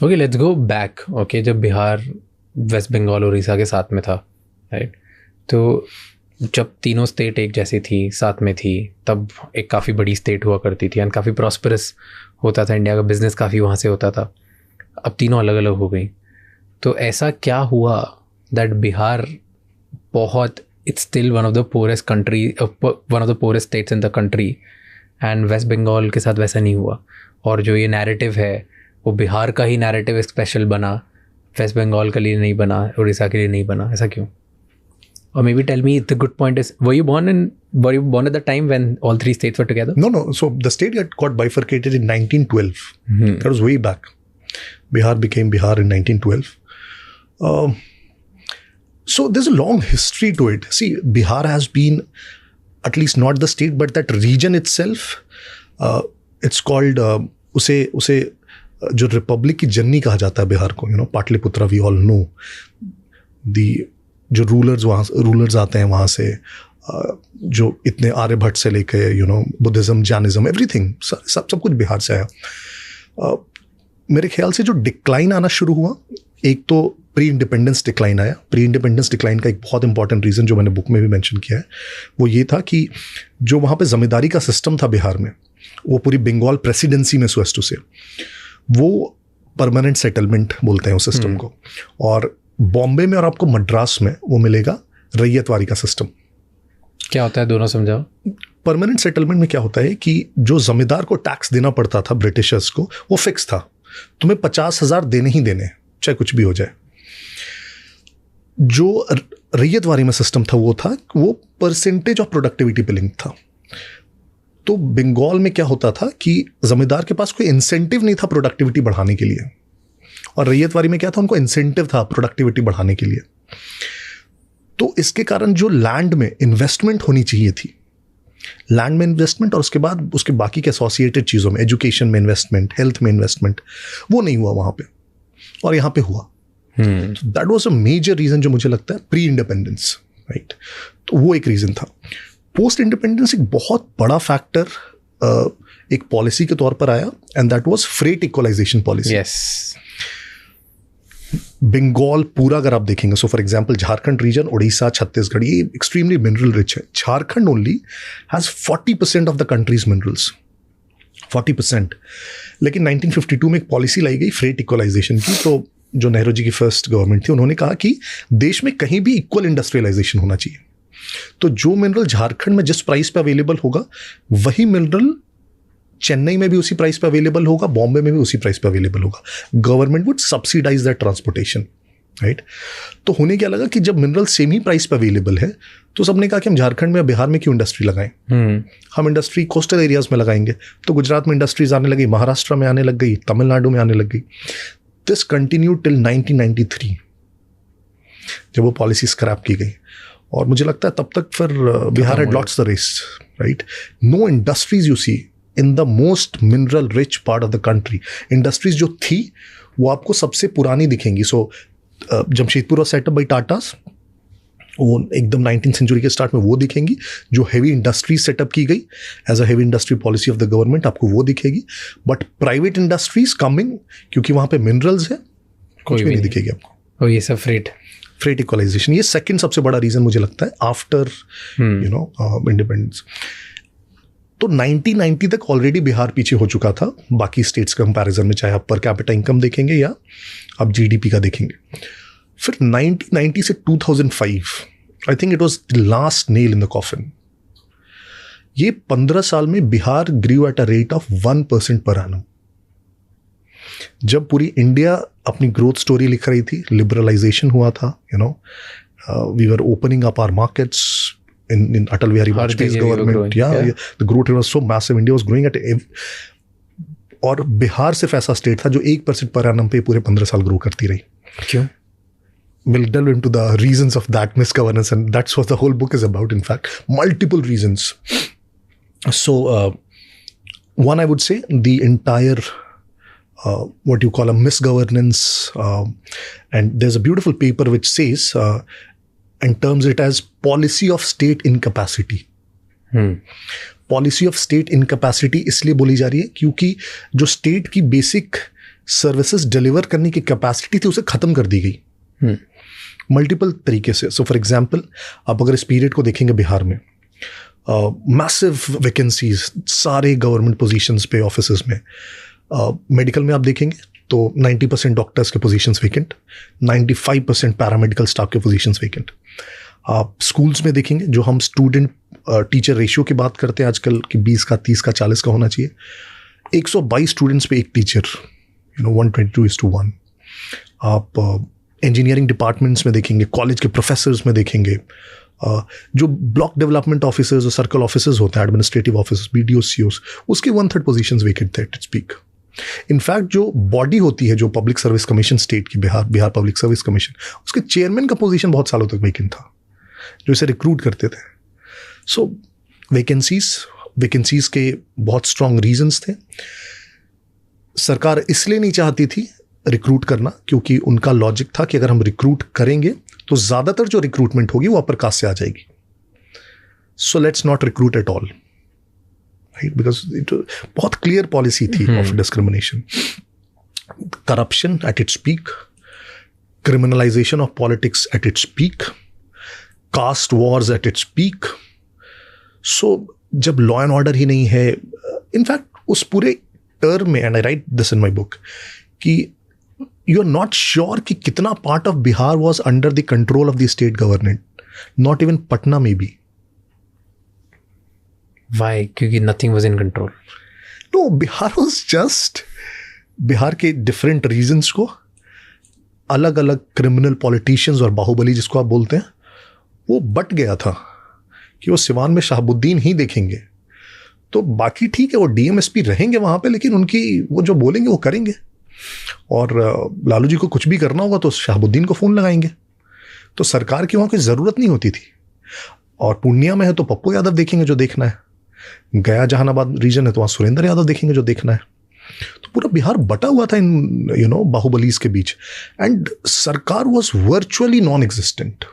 Okay, let's go back. Okay, जब Bihar waste Bengal Orissa के साथ में था, राइट, तो जब तीनों स्टेट एक जैसी थी, साथ में थी, तब एक काफ़ी बड़ी स्टेट हुआ करती थी एंड काफ़ी प्रॉस्परस होता था, इंडिया का बिजनेस काफ़ी वहाँ से होता था. अब तीनों अलग अलग हो गई. तो ऐसा क्या हुआ दैट बिहार बहुत, it's still one of the poorest country, one of the poorest states in the country, and West Bengal के साथ वैसा नहीं हुआ. और जो ये नैरेटिव है वो बिहार का ही नैरेटिव स्पेशल बना, वेस्ट बंगाल के लिए नहीं बना, उड़ीसा के लिए नहीं बना. ऐसा क्यों? Or maybe tell me, the good point is, were you born at the time when all three states were together? No. So the state got bifurcated in 1912. That was way back. Bihar became Bihar in 1912. So there's a long history to it. See, Bihar has been, at least not the state, but that region itself, it's called, उसे जो Republic की जननी कहा जाता है बिहार को, Pataliputra, we all know. जो rulers आते हैं वहाँ से, जो इतने आर्यभट्ट से लेके बुद्धिज्म, जैनिज्म, एवरीथिंग, सब कुछ बिहार से आया. मेरे ख्याल से जो डिक्लाइन आना शुरू हुआ, एक तो प्री इंडिपेंडेंस डिक्लाइन आया. प्री इंडिपेंडेंस डिक्लाइन का एक बहुत इंपॉर्टेंट रीज़न जो मैंने बुक में भी मेंशन किया है, वो ये था कि जो वहाँ पे जमींदारी का सिस्टम था बिहार में, वो पूरी बंगाल प्रेसिडेंसी में, सो एज टू से, वो परमानेंट सेटलमेंट बोलते हैं उस सिस्टम को. और बॉम्बे में और आपको मद्रास में वो मिलेगा रैयतवारी का सिस्टम. क्या होता है, दोनों समझाओ. परमानेंट सेटलमेंट में क्या होता है कि जो जमींदार को टैक्स देना पड़ता था ब्रिटिशर्स को, वो फिक्स था. तुम्हें 50,000 देने ही देने, चाहे कुछ भी हो जाए. जो रैयतवारी में सिस्टम था वो परसेंटेज ऑफ प्रोडक्टिविटी पे लिंक था. तो बंगाल में क्या होता था कि जमींदार के पास कोई इंसेंटिव नहीं था प्रोडक्टिविटी बढ़ाने के लिए, और रैयतवारी में क्या था, उनको इंसेंटिव था प्रोडक्टिविटी बढ़ाने के लिए. तो इसके कारण जो लैंड में इन्वेस्टमेंट होनी चाहिए थी, लैंड में इन्वेस्टमेंट, और उसके बाद उसके बाकी के एसोसिएटेड चीज़ों में, एजुकेशन में इन्वेस्टमेंट, हेल्थ में इन्वेस्टमेंट, वो नहीं हुआ वहाँ पे, और यहाँ पे हुआ. That was a major reason जो मुझे लगता है प्री इंडिपेंडेंस, राइट. तो वो एक रीज़न था. पोस्ट इंडिपेंडेंस एक बहुत बड़ा फैक्टर एक पॉलिसी के तौर पर आया, and that was freight equalization policy. Yes. Bengal पूरा अगर आप देखेंगे, so for example Jharkhand region, Orissa, Chhattisgarh, ये एक्सट्रीमली मिनरल रिच है. Jharkhand only has 40% of the country's minerals, 40%. लेकिन 1952 में एक पॉलिसी लाई गई फ्रेट इक्वलाइजेशन की. तो जो नेहरू जी की फर्स्ट गवर्नमेंट थी, उन्होंने कहा कि देश में कहीं भी इक्वल इंडस्ट्रियलाइजेशन होना चाहिए. तो जो मिनरल झारखंड में जिस प्राइस पे अवेलेबल होगा, वही मिनरल चेन्नई में भी उसी प्राइस पे अवेलेबल होगा, बॉम्बे में भी उसी प्राइस पे अवेलेबल होगा. Government would subsidize that transportation, right. तो होने क्या लगा कि जब मिनरल सेम ही प्राइस पे अवेलेबल है, तो सबने कहा कि हम झारखंड में, बिहार में क्यों इंडस्ट्री लगाएं. हम इंडस्ट्री कोस्टल एरियाज में लगाएंगे. तो गुजरात में इंडस्ट्रीज आने लगी, महाराष्ट्र में आने लग गई, तमिलनाडु में आने लग गई. दिस कंटिन्यू टिल 1993, जब वो पॉलिसी स्क्रैप की गई. और मुझे लगता है तब तक फिर Bihar had lost the race, right. No industries you see in the most mineral rich part of the country. Industries जो थी वो आपको सबसे पुरानी दिखेंगी. सो जमशेदपुर और सेटअप बाई टाटास, वो एकदम 19th सेंचुरी के स्टार्ट में वो दिखेंगी. जो हैवी इंडस्ट्री सेटअप की गई as a heavy industry policy of the government, आपको वो दिखेगी. बट प्राइवेट इंडस्ट्रीज कमिंग, क्योंकि वहाँ पे मिनरल्स है, कुछ भी नहीं दिखेगी आपको. ये सब फ्रेट इक्वलाइजेशन, ये सेकंड सबसे बड़ा रीजन मुझे लगता है आफ्टर इंडिपेंडेंस. तो 1990 तक ऑलरेडी बिहार पीछे हो चुका था बाकी स्टेट्स कंपैरिजन में, चाहे आप पर कैपिटा इनकम देखेंगे या आप जीडीपी का देखेंगे. फिर 1990 से 2005, I think it was the last nail in the coffin. ये 15 साल में Bihar grew at a rate of 1% per annum. जब पूरी इंडिया अपनी ग्रोथ स्टोरी लिख रही थी, लिबरलाइजेशन हुआ था, we were opening up our markets in Atal Bihari Vajpayee's government. Yeah, the growth was so massive. India was growing at और बिहार सिर्फ ऐसा स्टेट था जो 1% पर एनम पे पूरे 15 साल ग्रो करती रही. क्यों? We'll delve into the reasons of that misgovernance, and that's what the whole book is about, in fact. Multiple reasons. So, one, I would say, the entire, what you call a misgovernance, and there's a beautiful paper which says, and terms it as policy of state incapacity. Policy of state incapacity इसलिए बोली जा रही है क्योंकि जो state की basic services deliver करने की कैपेसिटी थी उसे ख़त्म कर दी गई मल्टीपल तरीके से. सो फॉर एग्जांपल आप अगर इस पीरियड को देखेंगे बिहार में मैसिव वैकेंसीज सारे गवर्नमेंट पोजीशंस पे ऑफिसेज में. मेडिकल में आप देखेंगे तो 90% डॉक्टर्स के पोजीशंस वैकेंट, 95% पैरामेडिकल स्टाफ के पोजीशंस वैकेंट. आप स्कूल्स में देखेंगे जो हम स्टूडेंट टीचर रेशियो की बात करते हैं आजकल कि 20 का 30 का 40 का होना चाहिए, 122 स्टूडेंट्स पे एक टीचर, 122:1. आप इंजीनियरिंग डिपार्टमेंट्स में देखेंगे, कॉलेज के प्रोफेसर्स में देखेंगे, जो ब्लॉक डेवलपमेंट ऑफिसर्स और सर्कल ऑफिसर्स होते हैं, एडमिनिस्ट्रेटिव ऑफिसर्स, BDO COs, उसके 1/3 पोजीशंस वैकेंट थे एट इट्स पीक. इनफैक्ट जो बॉडी होती है जो पब्लिक सर्विस कमीशन स्टेट की, बिहार पब्लिक सर्विस कमीशन, उसके चेयरमैन का पोजीशन बहुत सालों तक वैकेंट था जो इसे रिक्रूट करते थे. सो वैकेंसीज के बहुत स्ट्रांग रीजंस थे. सरकार इसलिए नहीं चाहती थी रिक्रूट करना क्योंकि उनका लॉजिक था कि अगर हम रिक्रूट करेंगे तो ज़्यादातर जो रिक्रूटमेंट होगी वो अपर कास्ट से आ जाएगी. So let's not recruit at all, right, because बहुत क्लियर पॉलिसी थी of discrimination. Corruption at its peak, criminalisation of politics at its peak, caste wars at its peak. So जब law and order ही नहीं है, in fact उस पूरे term में, and I write this in my book, कि you are not sure कि कितना part of Bihar was under the control of the state government. Not even Patna में भी. वाई? क्योंकि nothing was in control. No, Bihar was just, Bihar के different regions को अलग अलग क्रिमिनल पॉलिटिशियंस और बाहुबली जिसको आप बोलते हैं, वो बट गया था कि वो सिवान में शहाबुद्दीन ही देखेंगे तो बाकी ठीक है वो DMSP रहेंगे वहाँ पे, लेकिन उनकी वो जो बोलेंगे वो करेंगे. और लालू जी को कुछ भी करना होगा तो शहाबुद्दीन को फ़ोन लगाएंगे. तो सरकार की वहाँ कोई ज़रूरत नहीं होती थी. और पूर्णिया में है तो पप्पू यादव देखेंगे जो देखना है, गया जहानाबाद रीजन है तो वहाँ सुरेंद्र यादव देखेंगे जो देखना है. तो पूरा बिहार बटा हुआ था इन बाहुबलीज के बीच. एंड सरकार was virtually non existent.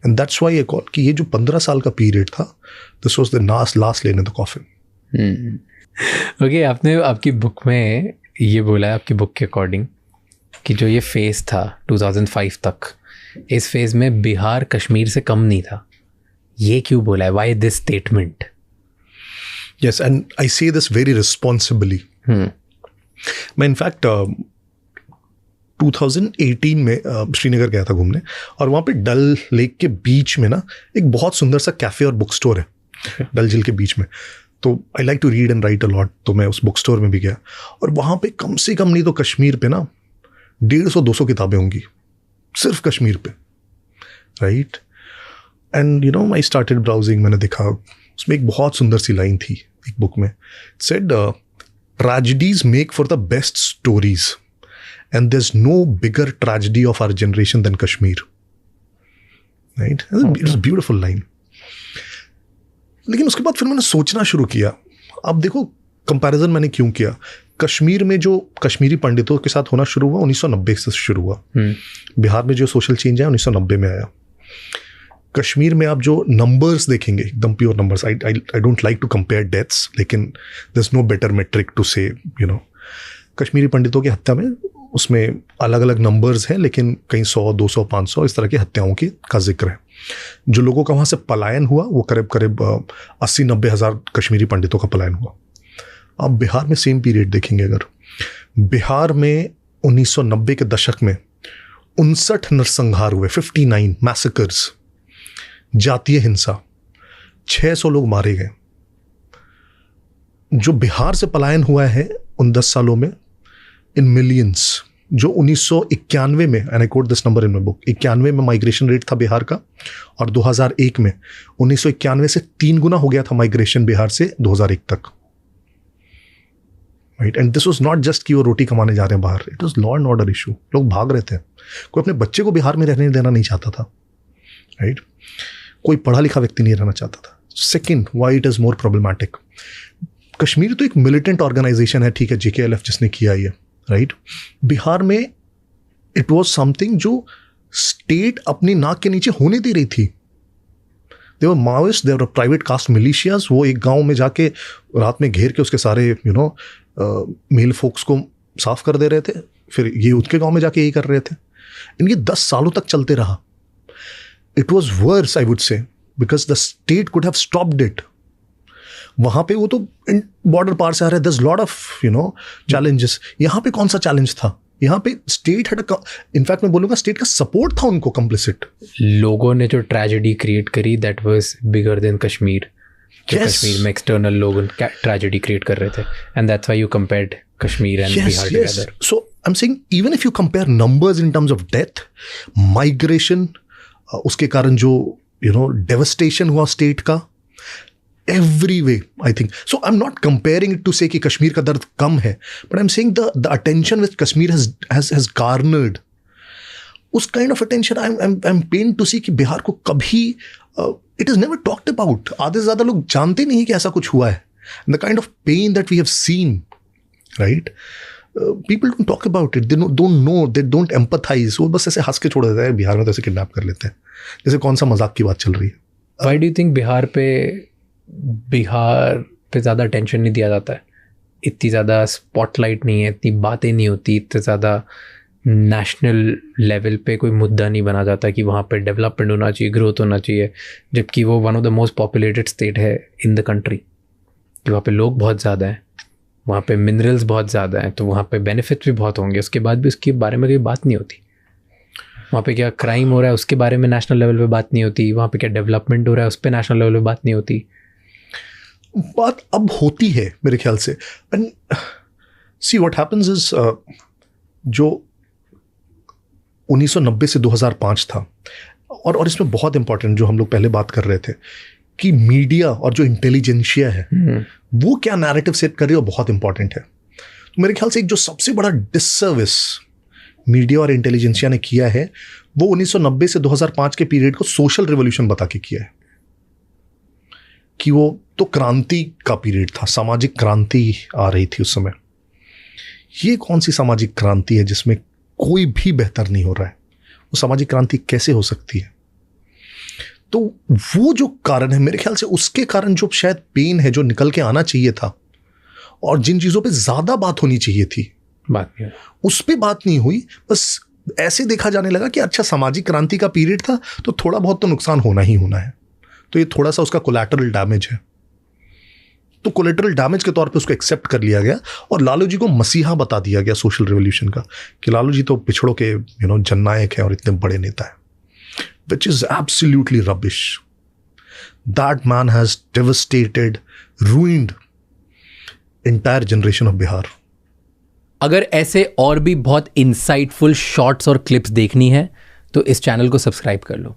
And that's why I call कि ये जो 15 साल का पीरियड था, this was the last lane in the coffin. Okay, आपने आपकी बुक में ये बोला है, आपकी बुक के अकॉर्डिंग, कि जो ये फेज़ था 2005 तक, इस फेज़ में बिहार कश्मीर से कम नहीं था. ये क्यों बोला है? Why this statement? Yes, and I से दिस वेरी रिस्पॉन्सिबली. मैं इनफैक्ट 2018 में श्रीनगर गया था घूमने, और वहाँ पे डल लेक के बीच में ना एक बहुत सुंदर सा कैफ़े और बुक स्टोर है डल झील के बीच में. तो I like to read and write a lot, तो मैं उस बुक स्टोर में भी गया, और वहाँ पे कम से कम नहीं तो कश्मीर पे ना 150-200 किताबें होंगी सिर्फ कश्मीर पे, right. And I started browsing. मैंने देखा उसमें एक बहुत सुंदर सी लाइन थी एक बुक में. Said tragedies make for the best stories and there's no bigger tragedy of our generation than Kashmir, right? It's a beautiful line. लेकिन उसके बाद फिर मैंने सोचना शुरू किया. अब देखो कंपैरिजन मैंने क्यों किया. कश्मीर में जो कश्मीरी पंडितों के साथ होना शुरू हुआ 1990 से शुरू हुआ. बिहार में जो सोशल चेंज है 1990 में आया. कश्मीर में आप जो नंबर्स देखेंगे एकदम pure numbers. I don't like to compare deaths, लेकिन there is no better metric to say Kashmiri पंडितों की हत्या में उसमें अलग अलग नंबर्स हैं, लेकिन कहीं 100, 200, 500 इस तरह की हत्याओं का जिक्र है. जो लोगों का वहाँ से पलायन हुआ वो करीब 80-90 हज़ार कश्मीरी पंडितों का पलायन हुआ. आप बिहार में सेम पीरियड देखेंगे, अगर बिहार में 1990 के दशक में 59 नरसंहार हुए, 59 मैसेकर्स, जातीय हिंसा, 600 लोग मारे गए. जो बिहार से पलायन हुआ है उन 10 सालों में इन मिलियंस, जो 1991 में, and I quote this number in my book, 91 में माइग्रेशन रेट था बिहार का, और 2001 में 1991 से 3 गुना हो गया था माइग्रेशन बिहार से 2001 तक, right. And this was not just कि वो रोटी कमाने जा रहे हैं बाहर, it was law and order issue. लोग भाग रहे थे, कोई अपने बच्चे को बिहार में रहने देना नहीं चाहता था, राइट. कोई पढ़ा लिखा व्यक्ति नहीं रहना चाहता था. Second, why it is more problematic. Kashmir तो एक मिलिटेंट ऑर्गेनाइजेशन है, ठीक है, JKLF जिसने किया ये, राइट. बिहार में इट वाज समथिंग जो स्टेट अपनी नाक के नीचे होने दे रही थी. देवर माओइस्ट, देवर प्राइवेट कास्ट मिलिशियाज. वो एक गांव में जाके रात में घेर के उसके सारे मेल फोक्स को साफ कर दे रहे थे, फिर ये उसके गांव में जाके यही कर रहे थे। इनके 10 सालों तक चलते रहा। It was worse I would say, because the state could have stopped it. वहां पे वो तो बॉर्डर पार से आ रहे, there's lot of challenges। यहाँ पे कौन सा चैलेंज था? यहाँ पे स्टेट हैड, इनफैक्ट मैं बोलूंगा स्टेट का सपोर्ट था उनको कंप्लिसिट। लोगों ने जो ट्रेजेडी क्रिएट करी that was bigger than Kashmir. Kashmir में एक्सटर्नल लोग ट्रेजेडी क्रिएट कर रहे थे, and that's why you compared Kashmir and Bihar together. So I am saying even if you compare numbers in terms of death, migration, उसके कारण जो डेवस्टेशन हुआ स्टेट का, every way, I think. So I'm not comparing it to say कि कश्मीर का दर्द कम है, but I'm saying the attention which Kashmir has garnered, उस kind of attention I'm pained to see कि बिहार को कभी it is never talked about। आधे से ज़्यादा लोग जानते नहीं कि ऐसा कुछ हुआ है। The kind of pain that we have seen, right? People don't talk about it, they don't know, they don't empathize। वो बस ऐसे हंस के छोड़ देते हैं, बिहार में तो ऐसे किडनैप कर लेते हैं, जैसे कौन सा मजाक की बात चल रही है। Why do you think Bihar पे ज़्यादा अटेंशन नहीं दिया जाता है? इतनी ज़्यादा स्पॉटलाइट नहीं है, इतनी बातें नहीं होती, इतने ज़्यादा नेशनल लेवल पे कोई मुद्दा नहीं बना जाता कि वहाँ पे डेवलपमेंट होना चाहिए, ग्रोथ होना चाहिए, जबकि वो one of the most populated state है इन द कंट्री। कि वहाँ पे लोग बहुत ज़्यादा हैं, वहाँ पे मिनरल्स बहुत ज़्यादा हैं, तो वहाँ पे बेनिफिट्स भी बहुत होंगे, उसके बाद भी उसके बारे में कोई बात नहीं होती। वहाँ पे क्या क्राइम हो रहा है उसके बारे में नेशनल लेवल पे बात नहीं होती, वहाँ पे क्या डेवलपमेंट हो रहा है उस पर नेशनल लेवल पे बात नहीं होती। बात अब होती है मेरे ख्याल से। And see what happens is, जो 1990 से 2005 था, और इसमें बहुत इंपॉर्टेंट जो हम लोग पहले बात कर रहे थे कि मीडिया और जो इंटेलिजेंशिया है वो क्या नैरेटिव सेट कर रही है, वो बहुत इंपॉर्टेंट है। तो मेरे ख्याल से एक जो सबसे बड़ा डिससर्विस मीडिया और इंटेलिजेंशिया ने किया है, वो 1990 से 2005 के पीरियड को सोशल रिवॉल्यूशन बता के किया है कि वो तो क्रांति का पीरियड था, सामाजिक क्रांति आ रही थी उस समय। ये कौन सी सामाजिक क्रांति है जिसमें कोई भी बेहतर नहीं हो रहा है? वो सामाजिक क्रांति कैसे हो सकती है? तो वो जो कारण है मेरे ख्याल से, उसके कारण जो शायद पेन है जो निकल के आना चाहिए था, और जिन चीज़ों पे ज़्यादा बात होनी चाहिए थी उस पे बात नहीं हुई। बस ऐसे देखा जाने लगा कि अच्छा सामाजिक क्रांति का पीरियड था तो थोड़ा बहुत तो नुकसान होना ही होना है, तो ये थोड़ा सा उसका कोलैटरल डैमेज है, तो कोलैटरल डैमेज के तौर पे उसको एक्सेप्ट कर लिया गया और लालू जी को मसीहा बता दिया गया सोशल रिवॉल्यूशन का, कि लालू जी तो पिछड़ों के जननायक हैं और इतने बड़े नेता हैं, which is absolutely rubbish. That man has devastated, ruined entire generation of Bihar. अगर ऐसे और भी बहुत इंसाइटफुल शॉर्ट्स और क्लिप्स देखनी है तो इस चैनल को सब्सक्राइब कर लो।